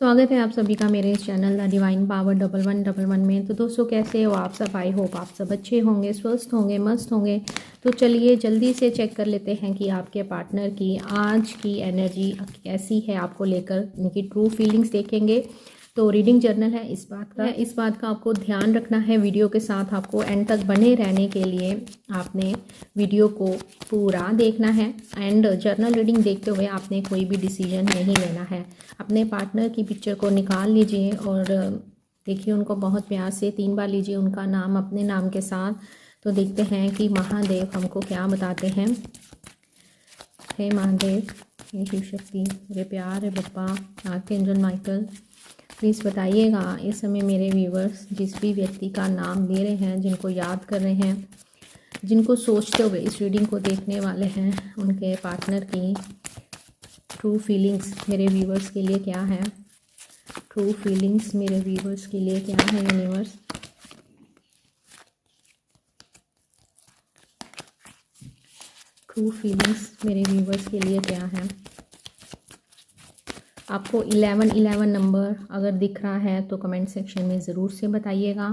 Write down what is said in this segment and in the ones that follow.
स्वागत है आप सभी का मेरे इस चैनल द डिवाइन पावर 1111 में। तो दोस्तों, कैसे हो आप सब? आई होप आप सब अच्छे होंगे, स्वस्थ होंगे, मस्त होंगे। तो चलिए जल्दी से चेक कर लेते हैं कि आपके पार्टनर की आज की एनर्जी कैसी है आपको लेकर। इनकी ट्रू फीलिंग्स देखेंगे। तो रीडिंग जर्नल है इस बात का आपको ध्यान रखना है। वीडियो के साथ आपको एंड तक बने रहने के लिए आपने वीडियो को पूरा देखना है। एंड जर्नल रीडिंग देखते हुए आपने कोई भी डिसीजन नहीं लेना है। अपने पार्टनर की पिक्चर को निकाल लीजिए और देखिए उनको बहुत प्यार से 3 बार लीजिए उनका नाम अपने नाम के साथ। तो देखते हैं कि महादेव हमको क्या बताते हैं। हे महादेव, हे शिव शक्ति, मेरे प्यार है बप्पा, आर्कएंजल माइकल, प्लीज़ बताइएगा इस समय मेरे व्यूवर्स जिस भी व्यक्ति का नाम ले रहे हैं, जिनको याद कर रहे हैं, जिनको सोचते हुए इस रीडिंग को देखने वाले हैं, उनके पार्टनर की ट्रू फीलिंग्स मेरे व्यूवर्स के लिए क्या है। ट्रू फीलिंग्स मेरे व्यूवर्स के लिए क्या है यूनिवर्स। ट्रू फीलिंग्स मेरे व्यूवर्स के लिए क्या है। आपको 1111 नंबर अगर दिख रहा है तो कमेंट सेक्शन में ज़रूर से बताइएगा।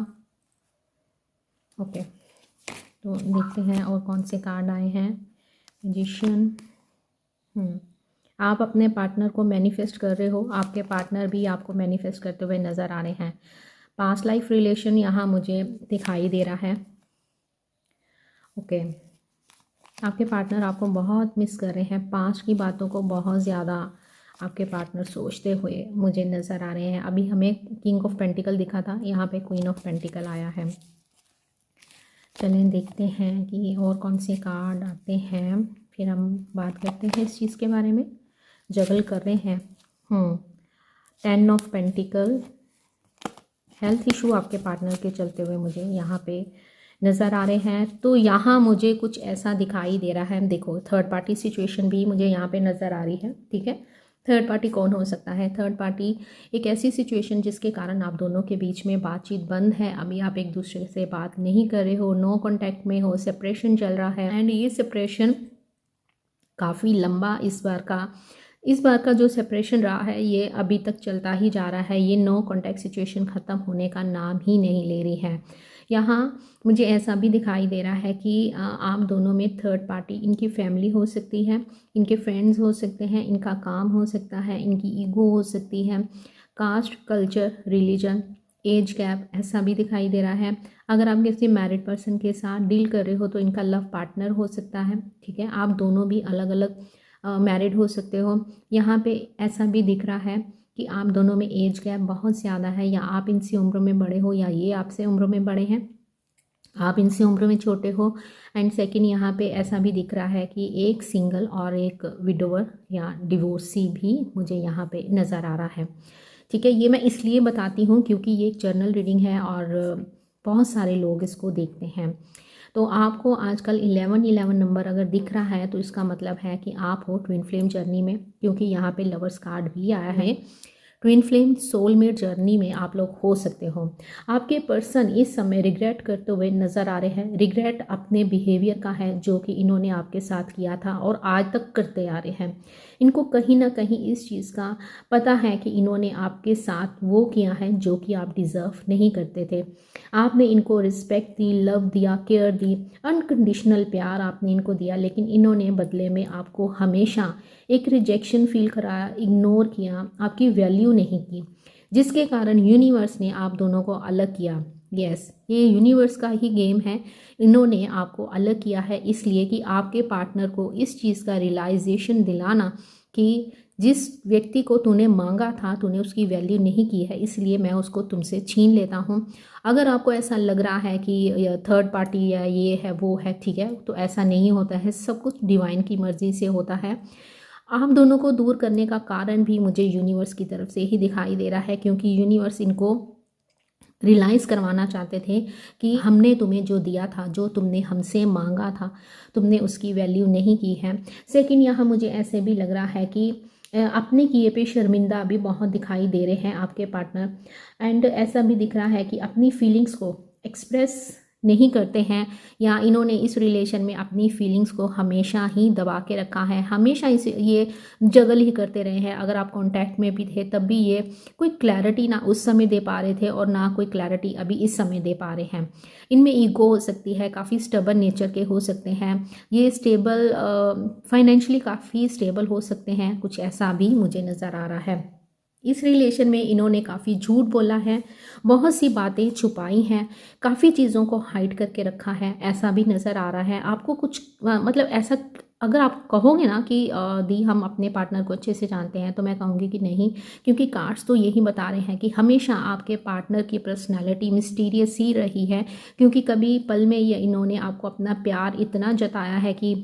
ओके, तो देखते हैं और कौन से कार्ड आए हैं। मैजिशियन। आप अपने पार्टनर को मैनिफेस्ट कर रहे हो, आपके पार्टनर भी आपको मैनिफेस्ट करते हुए नज़र आ रहे हैं। पास्ट लाइफ रिलेशन यहाँ मुझे दिखाई दे रहा है। ओके, आपके पार्टनर आपको बहुत मिस कर रहे हैं। पास्ट की बातों को बहुत ज़्यादा आपके पार्टनर सोचते हुए मुझे नज़र आ रहे हैं। अभी हमें किंग ऑफ पेंटिकल दिखा था, यहाँ पे क्वीन ऑफ पेंटिकल आया है। चलें देखते हैं कि और कौन से कार्ड आते हैं, फिर हम बात करते हैं इस चीज़ के बारे में। जगल कर रहे हैं। 10 ऑफ पेंटिकल, हेल्थ इशू आपके पार्टनर के चलते हुए मुझे यहाँ पे नज़र आ रहे हैं। तो यहाँ मुझे कुछ ऐसा दिखाई दे रहा है। देखो, थर्ड पार्टी सिचुएशन भी मुझे यहाँ पे नज़र आ रही है। ठीक है, थर्ड पार्टी कौन हो सकता है? थर्ड पार्टी एक ऐसी सिचुएशन जिसके कारण आप दोनों के बीच में बातचीत बंद है। अभी आप एक दूसरे से बात नहीं कर रहे हो, नो कॉन्टैक्ट में हो, सेपरेशन चल रहा है। एंड ये सेपरेशन काफ़ी लंबा इस बार का जो सेपरेशन रहा है ये अभी तक चलता ही जा रहा है। ये नो कॉन्टैक्ट सिचुएशन ख़त्म होने का नाम ही नहीं ले रही है। यहाँ मुझे ऐसा भी दिखाई दे रहा है कि आप दोनों में थर्ड पार्टी, इनकी फैमिली हो सकती है, इनके फ्रेंड्स हो सकते हैं, इनका काम हो सकता है, इनकी ईगो हो सकती है, caste, culture, religion, age gap ऐसा भी दिखाई दे रहा है। अगर आप किसी मैरिड पर्सन के साथ डील कर रहे हो तो इनका लव पार्टनर हो सकता है। ठीक है, आप दोनों भी अलग अलग मैरिड हो सकते हो। यहाँ पे ऐसा भी दिख रहा है कि आप दोनों में एज गैप बहुत ज़्यादा है, या आप इनसे उम्र में बड़े हो या ये आपसे उम्र में बड़े हैं, आप इनसे उम्र में छोटे हो। एंड सेकंड, यहाँ पे ऐसा भी दिख रहा है कि एक सिंगल और एक विडोवर या डिवोर्सी भी मुझे यहाँ पे नज़र आ रहा है। ठीक है, ये मैं इसलिए बताती हूँ क्योंकि ये एक जर्नल रीडिंग है और बहुत सारे लोग इसको देखते हैं। तो आपको आजकल 1111 नंबर अगर दिख रहा है तो इसका मतलब है कि आप हो ट्विन फ्लेम जर्नी में, क्योंकि यहाँ पे लवर्स कार्ड भी आया है। ट्विन फ्लेम सोलमेट जर्नी में आप लोग हो सकते हो। आपके पर्सन इस समय रिग्रेट करते हुए नज़र आ रहे हैं। रिग्रेट अपने बिहेवियर का है जो कि इन्होंने आपके साथ किया था और आज तक करते आ रहे हैं। इनको कहीं ना कहीं इस चीज़ का पता है कि इन्होंने आपके साथ वो किया है जो कि आप डिज़र्व नहीं करते थे। आपने इनको रिस्पेक्ट दी, लव दिया, केयर दी, अनकंडीशनल प्यार आपने इनको दिया, लेकिन इन्होंने बदले में आपको हमेशा एक रिजेक्शन फील कराया, इग्नोर किया, आपकी वैल्यू नहीं की, जिसके कारण यूनिवर्स ने आप दोनों को अलग किया। यस, ये यूनिवर्स का ही गेम है। इन्होंने आपको अलग किया है इसलिए कि आपके पार्टनर को इस चीज़ का रियलाइजेशन दिलाना कि जिस व्यक्ति को तूने मांगा था तूने उसकी वैल्यू नहीं की है, इसलिए मैं उसको तुमसे छीन लेता हूँ। अगर आपको ऐसा लग रहा है कि थर्ड पार्टी या ये है वो है, ठीक है, तो ऐसा नहीं होता है। सब कुछ डिवाइन की मर्ज़ी से होता है। आप दोनों को दूर करने का कारण भी मुझे यूनिवर्स की तरफ से ही दिखाई दे रहा है, क्योंकि यूनिवर्स इनको रियलाइज़ करवाना चाहते थे कि हमने तुम्हें जो दिया था, जो तुमने हमसे मांगा था, तुमने उसकी वैल्यू नहीं की है। सेकंड, यहाँ मुझे ऐसे भी लग रहा है कि अपने किए पे शर्मिंदा भी बहुत दिखाई दे रहे हैं आपके पार्टनर। एंड ऐसा भी दिख रहा है कि अपनी फीलिंग्स को एक्सप्रेस नहीं करते हैं, या इन्होंने इस रिलेशन में अपनी फीलिंग्स को हमेशा ही दबा के रखा है, हमेशा इस ये जगल ही करते रहे हैं। अगर आप कांटेक्ट में भी थे तब भी ये कोई क्लैरिटी ना उस समय दे पा रहे थे और ना कोई क्लैरिटी अभी इस समय दे पा रहे हैं। इनमें ईगो हो सकती है, काफ़ी स्टबर्न नेचर के हो सकते हैं, ये स्टेबल फाइनेंशियली काफ़ी स्टेबल हो सकते हैं, कुछ ऐसा भी मुझे नज़र आ रहा है। इस रिलेशन में इन्होंने काफ़ी झूठ बोला है, बहुत सी बातें छुपाई हैं, काफ़ी चीज़ों को हाइड करके रखा है, ऐसा भी नज़र आ रहा है। आपको कुछ मतलब ऐसा अगर आप कहोगे ना कि दी हम अपने पार्टनर को अच्छे से जानते हैं, तो मैं कहूँगी कि नहीं, क्योंकि कार्ड्स तो यही बता रहे हैं कि हमेशा आपके पार्टनर की पर्सनैलिटी मिस्टीरियस ही रही है, क्योंकि कभी पल में ये इन्होंने आपको अपना प्यार इतना जताया है कि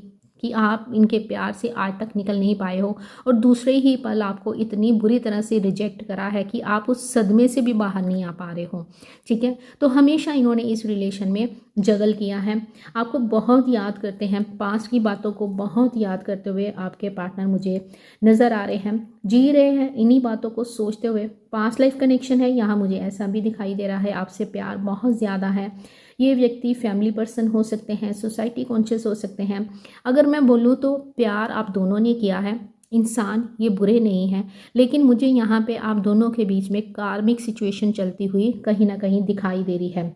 आप इनके प्यार से आज तक निकल नहीं पाए हो, और दूसरे ही पल आपको इतनी बुरी तरह से रिजेक्ट करा है कि आप उस सदमे से भी बाहर नहीं आ पा रहे हो। ठीक है, तो हमेशा इन्होंने इस रिलेशन में जगल किया है, आपको बहुत याद करते हैं, पास्ट की बातों को बहुत याद करते हुए आपके पार्टनर मुझे नज़र आ रहे हैं, जी रहे हैं इन्हीं बातों को सोचते हुए। पास्ट लाइफ कनेक्शन है यहाँ, मुझे ऐसा भी दिखाई दे रहा है, आपसे प्यार बहुत ज़्यादा है। ये व्यक्ति फैमिली पर्सन हो सकते हैं, सोसाइटी कॉन्शियस हो सकते हैं। अगर मैं बोलूँ तो प्यार आप दोनों ने किया है, इंसान ये बुरे नहीं हैं, लेकिन मुझे यहाँ पे आप दोनों के बीच में कार्मिक सिचुएशन चलती हुई कहीं ना कहीं दिखाई दे रही है।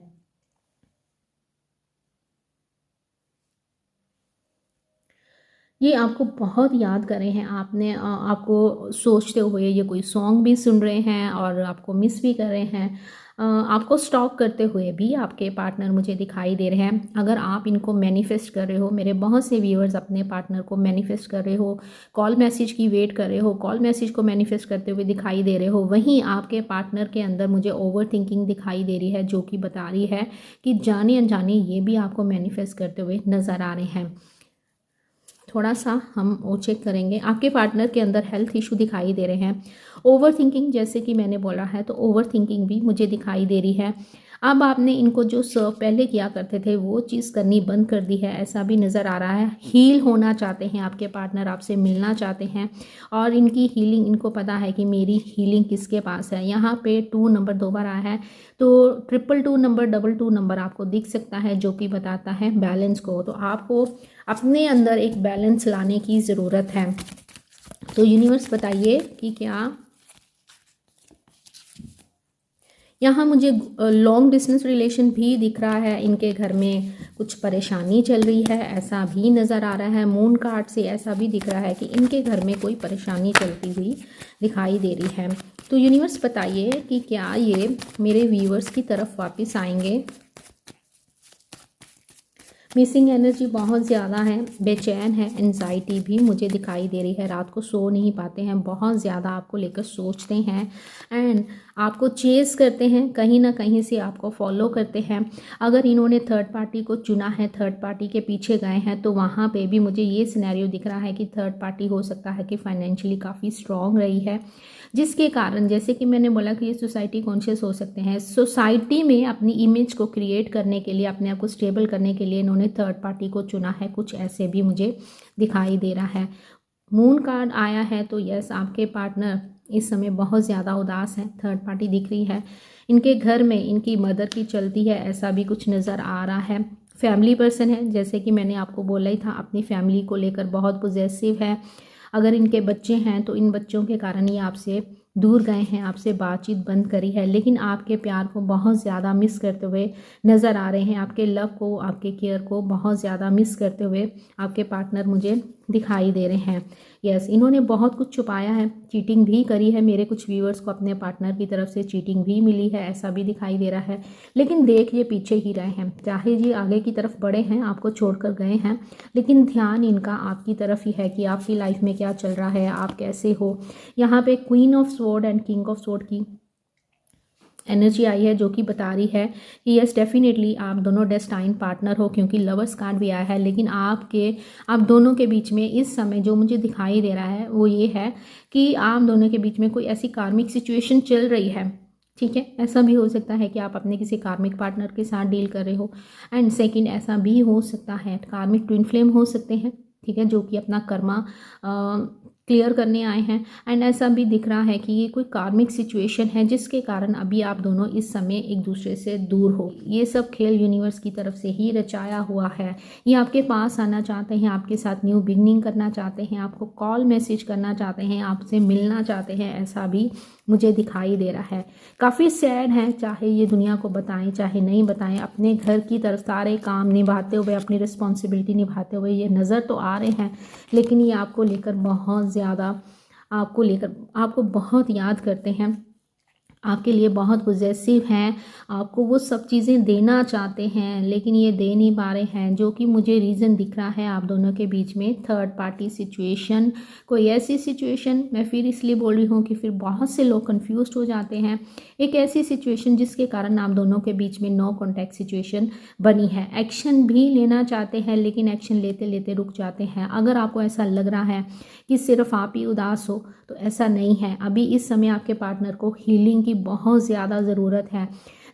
ये आपको बहुत याद कर रहे हैं, आपने आपको सोचते हुए ये कोई सॉन्ग भी सुन रहे हैं और आपको मिस भी कर रहे हैं, आपको स्टॉक करते हुए भी आपके पार्टनर मुझे दिखाई दे रहे हैं। अगर आप इनको मैनिफेस्ट कर रहे हो, मेरे बहुत से व्यूअर्स अपने पार्टनर को मैनिफेस्ट कर रहे हो, कॉल मैसेज की वेट कर रहे हो, कॉल मैसेज को मैनिफेस्ट करते हुए दिखाई दे रहे हो, वहीं आपके पार्टनर के अंदर मुझे ओवर थिंकिंग दिखाई दे रही है, जो कि बता रही है कि जाने अनजाने ये भी आपको मैनिफेस्ट करते हुए नज़र आ रहे हैं। थोड़ा सा हम वो चेक करेंगे, आपके पार्टनर के अंदर हेल्थ इशू दिखाई दे रहे हैं, ओवर थिंकिंग जैसे कि मैंने बोला है, तो ओवर थिंकिंग भी मुझे दिखाई दे रही है। अब आपने इनको जो सर्व पहले किया करते थे वो चीज़ करनी बंद कर दी है, ऐसा भी नज़र आ रहा है। हील होना चाहते हैं आपके पार्टनर, आपसे मिलना चाहते हैं, और इनकी हीलिंग, इनको पता है कि मेरी हीलिंग किसके पास है। यहाँ पे 2 नंबर 2 बार आया है, तो 222 नंबर 22 नंबर आपको दिख सकता है, जो कि बताता है बैलेंस को। तो आपको अपने अंदर एक बैलेंस लाने की ज़रूरत है। तो यूनिवर्स बताइए कि क्या यहाँ मुझे लॉन्ग डिस्टेंस रिलेशन भी दिख रहा है, इनके घर में कुछ परेशानी चल रही है, ऐसा भी नज़र आ रहा है। मून कार्ड से ऐसा भी दिख रहा है कि इनके घर में कोई परेशानी चलती हुई दिखाई दे रही है। तो यूनिवर्स बताइए कि क्या ये मेरे व्यूअर्स की तरफ वापस आएंगे। मिसिंग एनर्जी बहुत ज़्यादा है, बेचैन है, एनजाइटी भी मुझे दिखाई दे रही है, रात को सो नहीं पाते हैं, बहुत ज़्यादा आपको लेकर सोचते हैं, एंड आपको चेस करते हैं, कहीं ना कहीं से आपको फॉलो करते हैं। अगर इन्होंने थर्ड पार्टी को चुना है, थर्ड पार्टी के पीछे गए हैं, तो वहाँ पे भी मुझे ये सिनेरियो दिख रहा है कि थर्ड पार्टी हो सकता है कि फाइनेंशियली काफ़ी स्ट्रॉन्ग रही है, जिसके कारण जैसे कि मैंने बोला कि ये सोसाइटी कॉन्शियस हो सकते हैं। सोसाइटी में अपनी इमेज को क्रिएट करने के लिए, अपने आप को स्टेबल करने के लिए इन्होंने थर्ड पार्टी को चुना है, कुछ ऐसे भी मुझे दिखाई दे रहा है। मून कार्ड आया है, तो यस, आपके पार्टनर इस समय बहुत ज़्यादा उदास है, थर्ड पार्टी दिख रही है, इनके घर में इनकी मदर की चलती है, ऐसा भी कुछ नज़र आ रहा है। फैमिली पर्सन है, जैसे कि मैंने आपको बोला ही था, अपनी फैमिली को लेकर बहुत पॉजेसिव है। अगर इनके बच्चे हैं तो इन बच्चों के कारण ये आपसे दूर गए हैं, आपसे बातचीत बंद करी है, लेकिन आपके प्यार को बहुत ज़्यादा मिस करते हुए नज़र आ रहे हैं, आपके लव को, आपके केयर को बहुत ज़्यादा मिस करते हुए आपके पार्टनर मुझे दिखाई दे रहे हैं। यस, इन्होंने बहुत कुछ छुपाया है, चीटिंग भी करी है, मेरे कुछ व्यूअर्स को अपने पार्टनर की तरफ से चीटिंग भी मिली है, ऐसा भी दिखाई दे रहा है, लेकिन देख ये पीछे ही रहे हैं, चाहे जी आगे की तरफ बढ़े हैं, आपको छोड़कर गए हैं, लेकिन ध्यान इनका आपकी तरफ ही है कि आपकी लाइफ में क्या चल रहा है, आप कैसे हो। यहाँ पे queen of sword and king of sword की एनर्जी आई है, जो कि बता रही है कि यस, डेफिनेटली आप दोनों डेस्टाइन पार्टनर हो, क्योंकि लवर्स कार्ड भी आया है, लेकिन आप दोनों के बीच में इस समय जो मुझे दिखाई दे रहा है वो ये है कि आप दोनों के बीच में कोई ऐसी कार्मिक सिचुएशन चल रही है। ठीक है, ऐसा भी हो सकता है कि आप अपने किसी कार्मिक पार्टनर के साथ डील कर रहे हो, एंड सेकंड ऐसा भी हो सकता है कार्मिक ट्विन फ्लेम हो सकते हैं, ठीक है, जो कि अपना कर्मा क्लियर करने आए हैं। एंड ऐसा भी दिख रहा है कि ये कोई कार्मिक सिचुएशन है जिसके कारण अभी आप दोनों इस समय एक दूसरे से दूर हो। ये सब खेल यूनिवर्स की तरफ से ही रचाया हुआ है। ये आपके पास आना चाहते हैं, आपके साथ न्यू बिगनिंग करना चाहते हैं, आपको कॉल मैसेज करना चाहते हैं, आपसे मिलना चाहते हैं, ऐसा भी मुझे दिखाई दे रहा है। काफ़ी सैड है, चाहे ये दुनिया को बताएं चाहे नहीं बताएं, अपने घर की तरफ सारे काम निभाते हुए, अपनी रिस्पॉन्सिबिलिटी निभाते हुए ये नज़र तो आ रहे हैं, लेकिन ये आपको लेकर बहुत ज़्यादा आपको बहुत याद करते हैं, आपके लिए बहुत पॉजेसिव हैं, आपको वो सब चीज़ें देना चाहते हैं लेकिन ये दे नहीं पा रहे हैं, जो कि मुझे रीज़न दिख रहा है आप दोनों के बीच में थर्ड पार्टी सिचुएशन। कोई ऐसी सिचुएशन, मैं फिर इसलिए बोल रही हूँ कि फिर बहुत से लोग कंफ्यूज हो जाते हैं, एक ऐसी सिचुएशन जिसके कारण आप दोनों के बीच में नो कॉन्टैक्ट सिचुएशन बनी है। एक्शन भी लेना चाहते हैं लेकिन एक्शन लेते लेते रुक जाते हैं। अगर आपको ऐसा लग रहा है कि सिर्फ आप ही उदास हो तो ऐसा नहीं है। अभी इस समय आपके पार्टनर को हीलिंग की बहुत ज़्यादा ज़रूरत है।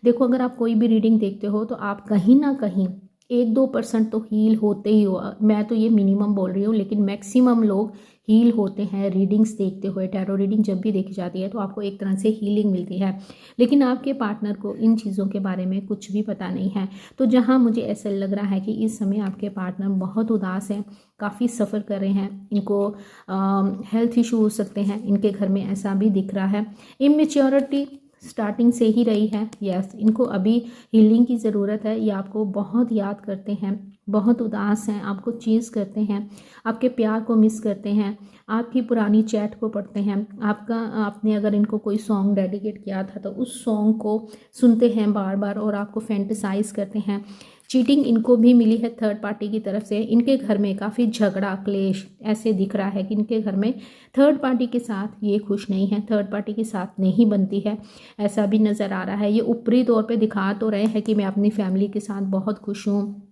देखो, अगर आप कोई भी रीडिंग देखते हो तो आप कहीं ना कहीं 1-2% तो हील होते ही हो। मैं तो ये मिनिमम बोल रही हूँ, लेकिन मैक्सिमम लोग हील होते हैं रीडिंग्स देखते हुए। टैरो रीडिंग जब भी देखी जाती है तो आपको एक तरह से हीलिंग मिलती है, लेकिन आपके पार्टनर को इन चीज़ों के बारे में कुछ भी पता नहीं है। तो जहाँ मुझे ऐसा लग रहा है कि इस समय आपके पार्टनर बहुत उदास हैं, काफ़ी सफ़र कर रहे हैं, इनको हेल्थ इशू हो सकते हैं, इनके घर में ऐसा भी दिख रहा है। इमेच्योरिटी स्टार्टिंग से ही रही है। यस, इनको अभी हीलिंग की ज़रूरत है। ये आपको बहुत याद करते हैं, बहुत उदास हैं, आपको चीज़ करते हैं, आपके प्यार को मिस करते हैं, आपकी पुरानी चैट को पढ़ते हैं, आपने अगर इनको कोई सॉन्ग डेडिकेट किया था तो उस सॉन्ग को सुनते हैं बार बार और आपको फैंटेसाइज करते हैं। चीटिंग इनको भी मिली है थर्ड पार्टी की तरफ से। इनके घर में काफ़ी झगड़ा क्लेश ऐसे दिख रहा है कि इनके घर में थर्ड पार्टी के साथ ये खुश नहीं है, थर्ड पार्टी के साथ नहीं बनती है, ऐसा भी नज़र आ रहा है। ये ऊपरी तौर पे दिखा तो रहे हैं कि मैं अपनी फैमिली के साथ बहुत खुश हूँ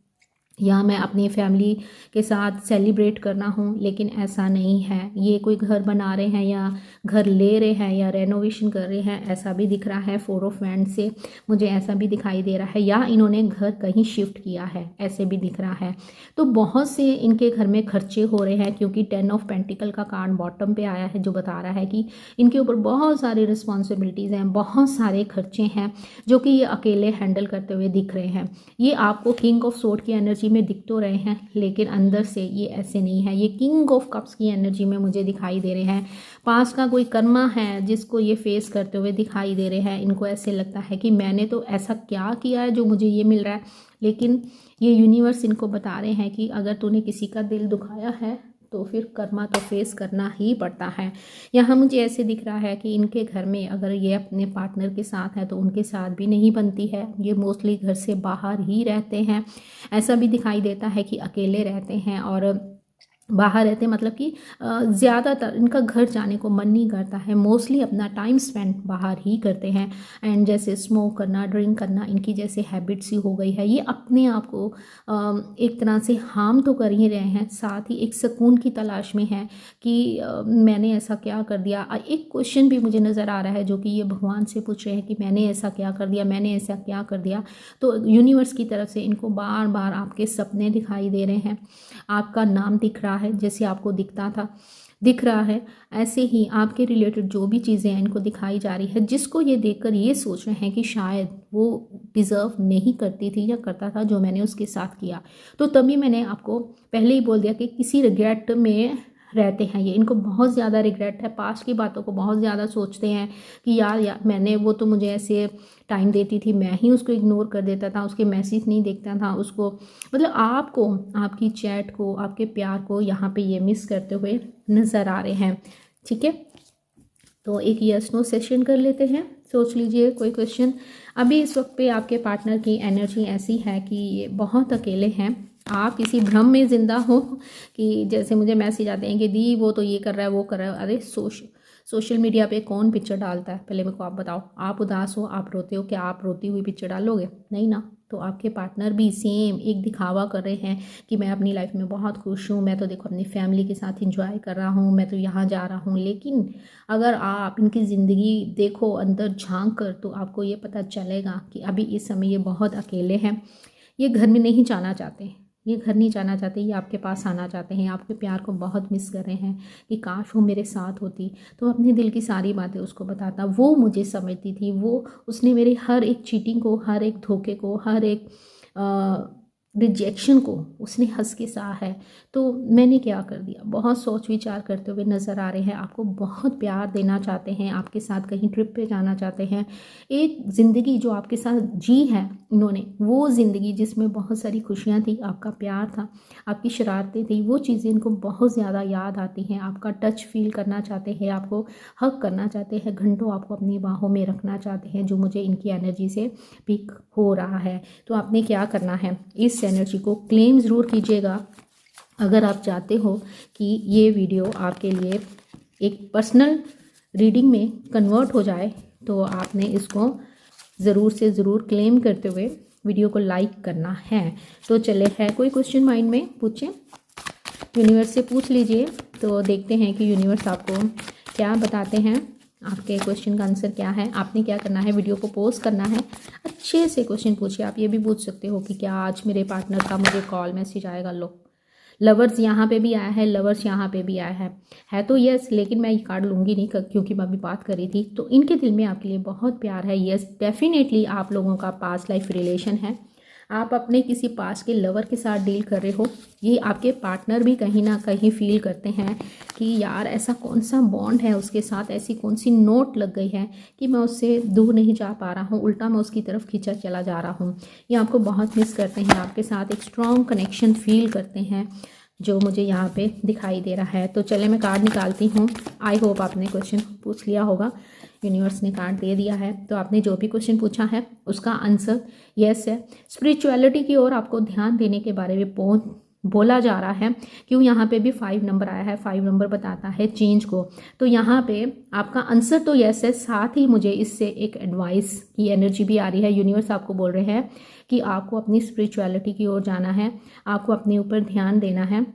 या मैं अपनी फैमिली के साथ सेलिब्रेट करना हूँ, लेकिन ऐसा नहीं है। ये कोई घर बना रहे हैं या घर ले रहे हैं या रेनोवेशन कर रहे हैं, ऐसा भी दिख रहा है। 4 ऑफ वैंड से मुझे ऐसा भी दिखाई दे रहा है, या इन्होंने घर कहीं शिफ्ट किया है, ऐसे भी दिख रहा है। तो बहुत से इनके घर में खर्चे हो रहे हैं, क्योंकि 10 ऑफ पेंटिकल का कार्ड बॉटम पे आया है, जो बता रहा है कि इनके ऊपर बहुत सारी रिस्पॉन्सिबिलिटीज़ हैं, बहुत सारे खर्चे हैं जो कि ये अकेले हैंडल करते हुए दिख रहे हैं। ये आपको किंग ऑफ सोर्ड की एनर्जी में दिख तो रहे हैं, लेकिन अंदर से ये ऐसे नहीं है। ये किंग ऑफ कप्स की एनर्जी में मुझे दिखाई दे रहे हैं। पास का कोई कर्मा है जिसको ये फेस करते हुए दिखाई दे रहे हैं। इनको ऐसे लगता है कि मैंने तो ऐसा क्या किया है जो मुझे ये मिल रहा है, लेकिन ये यूनिवर्स इनको बता रहे हैं कि अगर तूने किसी का दिल दुखाया है तो फिर कर्मा तो फेस करना ही पड़ता है। यहाँ मुझे ऐसे दिख रहा है कि इनके घर में अगर ये अपने पार्टनर के साथ है तो उनके साथ भी नहीं बनती है। ये मोस्टली घर से बाहर ही रहते हैं। ऐसा भी दिखाई देता है कि अकेले रहते हैं और बाहर रहते हैं, मतलब कि ज़्यादातर इनका घर जाने को मन नहीं करता है। मोस्टली अपना टाइम स्पेंड बाहर ही करते हैं। एंड जैसे स्मोक करना, ड्रिंक करना इनकी जैसे हैबिट सी हो गई है। ये अपने आप को एक तरह से हार्म तो कर ही रहे हैं, साथ ही एक सुकून की तलाश में है कि मैंने ऐसा क्या कर दिया। एक क्वेश्चन भी मुझे नज़र आ रहा है जो कि ये भगवान से पूछ रहे हैं कि मैंने ऐसा क्या कर दिया, मैंने ऐसा क्या कर दिया। तो यूनिवर्स की तरफ से इनको बार बार आपके सपने दिखाई दे रहे हैं, आपका नाम दिख रहा है जैसे आपको दिख रहा है। ऐसे ही आपके रिलेटेड जो भी चीज़ें हैं इनको दिखाई जा रही है, जिसको ये देखकर ये सोच रहे हैं कि शायद वो डिज़र्व नहीं करती थी या करता था जो मैंने उसके साथ किया। तो तभी मैंने आपको पहले ही बोल दिया कि किसी रिग्रेट में रहते हैं ये। इनको बहुत ज़्यादा रिग्रेट है, पास्ट की बातों को बहुत ज़्यादा सोचते हैं कि यार मैंने, वो तो मुझे ऐसे टाइम देती थी, मैं ही उसको इग्नोर कर देता था, उसके मैसेज नहीं देखता था, उसको मतलब आपको, आपकी चैट को, आपके प्यार को यहाँ पे ये मिस करते हुए नज़र आ रहे हैं। ठीक है, तो एक यस नो सेशन कर लेते हैं। सोच लीजिए कोई क्वेश्चन। अभी इस वक्त पे आपके पार्टनर की एनर्जी ऐसी है कि ये बहुत अकेले हैं। आप किसी भ्रम में ज़िंदा हो कि जैसे मुझे मैसेज आते हैं कि दी वो तो ये कर रहा है, वो कर रहा है। अरे सोशल मीडिया पे कौन पिक्चर डालता है, पहले मेरे को आप बताओ। आप उदास हो, आप रोते हो, क्या आप रोती हुई पिक्चर डालोगे? नहीं ना। तो आपके पार्टनर भी सेम एक दिखावा कर रहे हैं कि मैं अपनी लाइफ में बहुत खुश हूँ, मैं तो देखो अपनी फैमिली के साथ इंजॉय कर रहा हूँ, मैं तो यहाँ जा रहा हूँ। लेकिन अगर आप इनकी ज़िंदगी देखो अंदर झांक कर, तो आपको ये पता चलेगा कि अभी इस समय ये बहुत अकेले हैं। ये घर में नहीं जाना चाहते, ये घर नहीं जाना चाहते, ये आपके पास आना चाहते हैं, आपके प्यार को बहुत मिस कर रहे हैं कि काश वो मेरे साथ होती तो अपने दिल की सारी बातें उसको बताता, वो मुझे समझती थी, वो उसने मेरी हर एक चीटिंग को, हर एक धोखे को, हर एक रिजेक्शन को उसने हंस के सहा है। तो मैंने क्या कर दिया, बहुत सोच विचार करते हुए नज़र आ रहे हैं, आपको बहुत प्यार देना चाहते हैं, आपके साथ कहीं ट्रिप पे जाना चाहते हैं, एक ज़िंदगी जो आपके साथ जी है इन्होंने, वो ज़िंदगी जिसमें बहुत सारी खुशियाँ थी, आपका प्यार था, आपकी शरारतें थी, वो चीज़ें इनको बहुत ज़्यादा याद आती हैं। आपका टच फील करना चाहते हैं, आपको हक करना चाहते हैं, घंटों आपको अपनी बाहों में रखना चाहते हैं, जो मुझे इनकी एनर्जी से पिक हो रहा है। तो आपने क्या करना है, इस एनर्जी को क्लेम ज़रूर कीजिएगा। अगर आप चाहते हो कि ये वीडियो आपके लिए एक पर्सनल रीडिंग में कन्वर्ट हो जाए तो आपने इसको ज़रूर से ज़रूर क्लेम करते हुए वीडियो को लाइक करना है। तो चले, है कोई क्वेश्चन माइंड में, पूछें, यूनिवर्स से पूछ लीजिए। तो देखते हैं कि यूनिवर्स आपको क्या बताते हैं, आपके क्वेश्चन का आंसर क्या है। आपने क्या करना है, वीडियो को पॉज करना है, अच्छे से क्वेश्चन पूछिए। आप ये भी पूछ सकते हो कि क्या आज मेरे पार्टनर का मुझे कॉल मैसेज आएगा। लो, लवर्स यहाँ पे भी आया है, लवर्स यहाँ पे भी आया है तो यस, लेकिन मैं ये कार्ड लूँगी नहीं क्योंकि मैं अभी बात कर रही थी। तो इनके दिल में आपके लिए बहुत प्यार है, यस डेफिनेटली आप लोगों का पास्ट लाइफ रिलेशन है, आप अपने किसी पास के लवर के साथ डील कर रहे हो। ये आपके पार्टनर भी कहीं ना कहीं फील करते हैं कि यार ऐसा कौन सा बॉन्ड है उसके साथ, ऐसी कौन सी नोट लग गई है कि मैं उससे दूर नहीं जा पा रहा हूँ, उल्टा मैं उसकी तरफ खींचा चला जा रहा हूँ। ये आपको बहुत मिस करते हैं, आपके साथ एक स्ट्रॉन्ग कनेक्शन फील करते हैं जो मुझे यहाँ पे दिखाई दे रहा है। तो चले मैं कार्ड निकालती हूँ। आई होप आपने क्वेश्चन पूछ लिया होगा, यूनिवर्स ने कार्ड दे दिया है। तो आपने जो भी क्वेश्चन पूछा है उसका आंसर यस है। स्पिरिचुअलिटी की ओर आपको ध्यान देने के बारे में बोला जा रहा है। क्यों यहाँ पे भी 5 नंबर आया है, 5 नंबर बताता है चेंज को। तो यहाँ पे आपका आंसर तो यस है, साथ ही मुझे इससे एक एडवाइस की एनर्जी भी आ रही है। यूनिवर्स आपको बोल रहे हैं कि आपको अपनी स्पिरिचुअलिटी की ओर जाना है, आपको अपने ऊपर ध्यान देना है,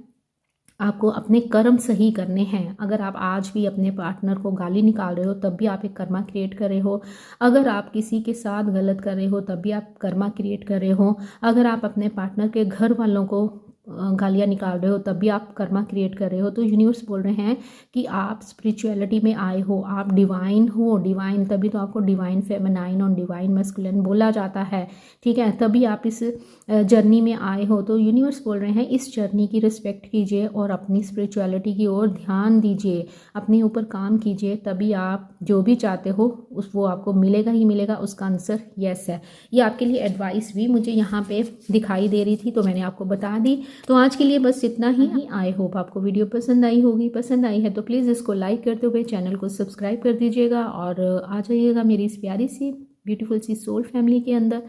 आपको अपने कर्म सही करने हैं। अगर आप आज भी अपने पार्टनर को गाली निकाल रहे हो तब भी आप एक कर्मा क्रिएट कर रहे हो, अगर आप किसी के साथ गलत कर रहे हो तब भी आप कर्मा क्रिएट कर रहे हो, अगर आप अपने पार्टनर के घर वालों को गालियाँ निकाल रहे हो तब भी आप कर्मा क्रिएट कर रहे हो। तो यूनिवर्स बोल रहे हैं कि आप स्पिरिचुअलिटी में आए हो, आप डिवाइन हो, डिवाइन, तभी तो आपको डिवाइन फेमिनाइन और डिवाइन मैस्कुलिन बोला जाता है, ठीक है, तभी आप इस जर्नी में आए हो। तो यूनिवर्स बोल रहे हैं इस जर्नी की रिस्पेक्ट कीजिए और अपनी स्पिरिचुअलिटी की ओर ध्यान दीजिए, अपने ऊपर काम कीजिए, तभी आप जो भी चाहते हो वो आपको मिलेगा ही मिलेगा। उसका आंसर यस है। ये आपके लिए एडवाइस भी मुझे यहाँ पे दिखाई दे रही थी तो मैंने आपको बता दी। तो आज के लिए बस इतना ही। आई होप आपको वीडियो पसंद आई होगी, पसंद आई है तो प्लीज़ इसको लाइक करते हुए चैनल को सब्सक्राइब कर दीजिएगा और आ जाइएगा मेरी इस प्यारी सी ब्यूटीफुल सी सोल फैमिली के अंदर।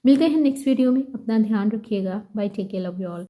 मिलते हैं नेक्स्ट वीडियो में, अपना ध्यान रखिएगा, bye, take care, love you all.